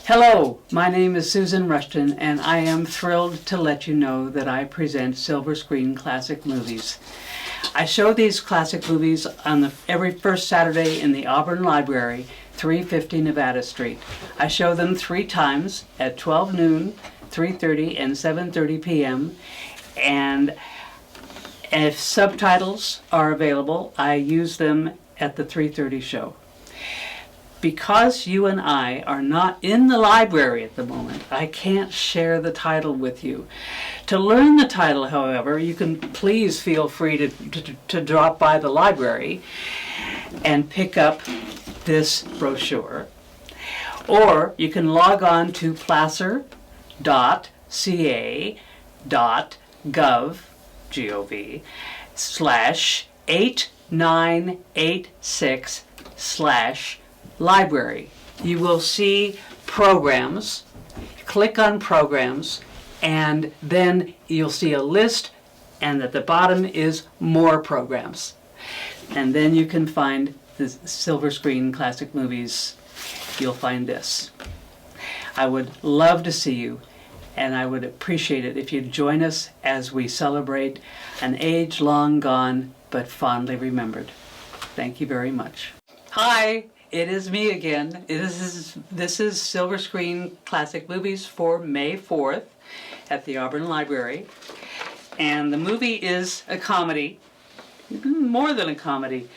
Hello, my name is Susan Rushton, and I am thrilled to let you know that I present Silver Screen Classic Movies. I show these classic movies on every first Saturday in the Auburn Library, 350 Nevada Street. I show them 3 times at 12 noon, 3:30, and 7:30 p.m. And if subtitles are available, I use them at the 3:30 show. Because you and I are not in the library at the moment, I can't share the title with you. To learn the title, however, you can please feel free to drop by the library and pick up this brochure. Or you can log on to placer.ca.gov/8986/library. You will see programs. Click on programs, and then you'll see a list, and at the bottom is more programs. And then you can find the Silver Screen Classic Movies. You'll find this. I would love to see you, and I would appreciate it if you'd join us as we celebrate an age long gone but fondly remembered. Thank you very much. Hi, it is me again. This is Silver Screen Classic Movies for May 4th at the Auburn Library. And the movie is a comedy, more than a comedy.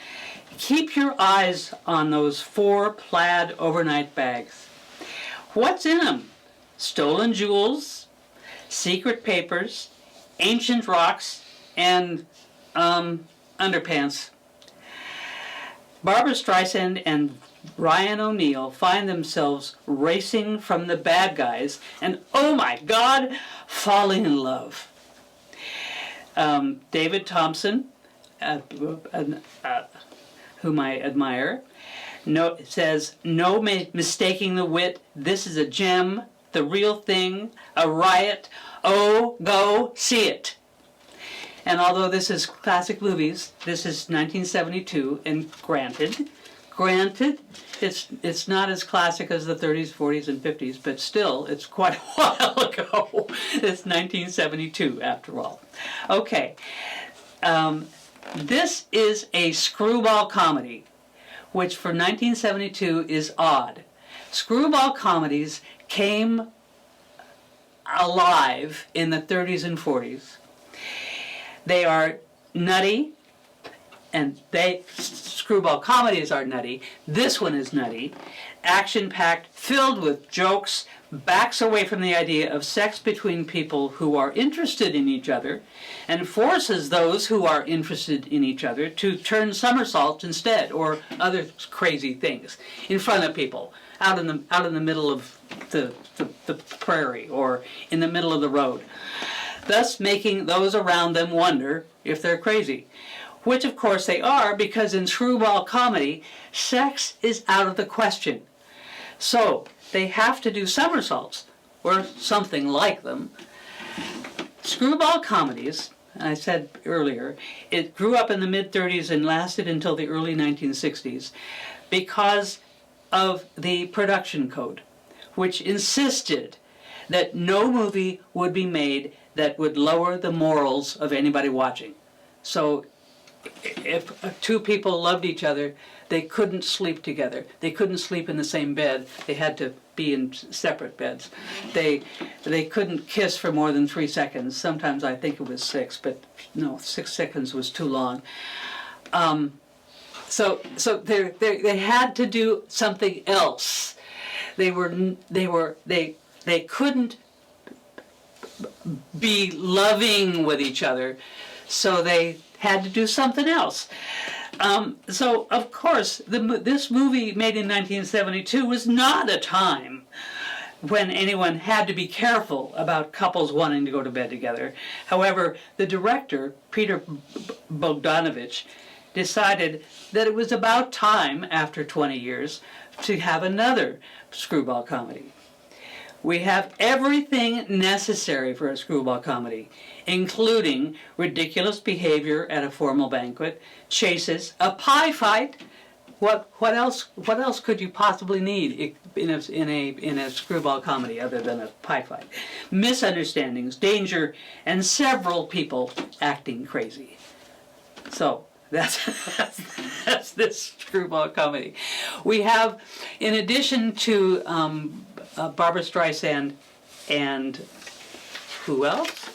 Keep your eyes on those 4 plaid overnight bags. What's in them? Stolen jewels, secret papers, ancient rocks, and underpants. Barbra Streisand and Ryan O'Neal find themselves racing from the bad guys and, oh my God, falling in love. David Thompson, whom I admire, says, "No mistaking the wit. This is a gem, the real thing, a riot. Oh, go see it." And although this is classic movies, this is 1972, and granted, it's not as classic as the 30s, 40s, and 50s, but still, it's quite a while ago. It's 1972, after all. Okay, this is a screwball comedy, which for 1972 is odd. Screwball comedies came alive in the 30s and 40s. They are nutty, and screwball comedies are nutty. This one is nutty, action-packed, filled with jokes, backs away from the idea of sex between people who are interested in each other, and forces those who are interested in each other to turn somersaults instead, or other crazy things, in front of people, out in the middle of the prairie, or in the middle of the road, thus making those around them wonder if they're crazy. Which of course they are, because in screwball comedy, sex is out of the question. So they have to do somersaults, or something like them. Screwball comedies, I said earlier, it grew up in the mid-30s and lasted until the early 1960s because of the production code, which insisted that no movie would be made that would lower the morals of anybody watching. So if 2 people loved each other, they couldn't sleep together. They couldn't sleep in the same bed. They had to be in separate beds. They couldn't kiss for more than 3 seconds. Sometimes I think it was 6, but no, 6 seconds was too long. So they had to do something else. They couldn't be loving with each other, so they had to do something else. So, of course, this movie made in 1972 was not a time when anyone had to be careful about couples wanting to go to bed together. However, the director, Peter Bogdanovich, decided that it was about time, after 20 years, to have another screwball comedy. We have everything necessary for a screwball comedy, including ridiculous behavior at a formal banquet, chases, a pie fight, what else could you possibly need in a screwball comedy other than a pie fight? Misunderstandings, danger, and several people acting crazy. So that's this screwball comedy. We have, in addition to Barbra Streisand and who else?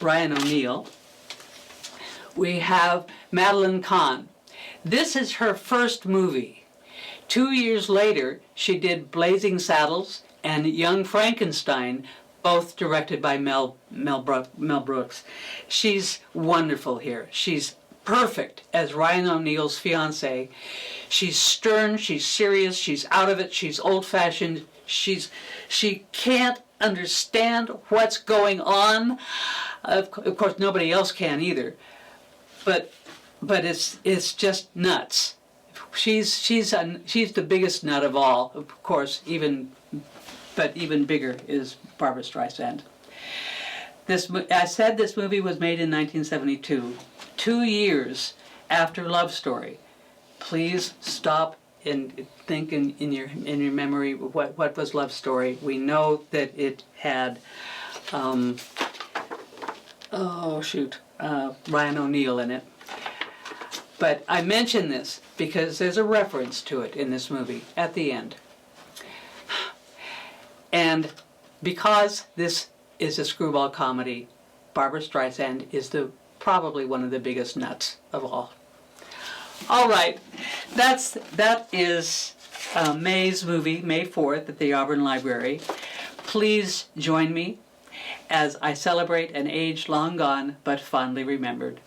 Ryan O'Neal. We have Madeline Kahn. This is her first movie. 2 years later, she did Blazing Saddles and Young Frankenstein, both directed by Mel Brooks. She's wonderful here. She's perfect as Ryan O'Neal's fiancée. She's stern, she's serious, she's out of it, she's old-fashioned, she can't understand what's going on. Of course, nobody else can either. But it's just nuts. She's the biggest nut of all, of course. But even bigger is Barbra Streisand. I said this movie was made in 1972, 2 years after Love Story. Please stop and think in your memory what was Love Story. We know that it had Ryan O'Neal in it. But I mention this because there's a reference to it in this movie at the end. And because this is a screwball comedy, Barbra Streisand is probably one of the biggest nuts of all. All right, that is May's movie, May 4th at the Auburn Library. Please join me as I celebrate an age long gone but fondly remembered.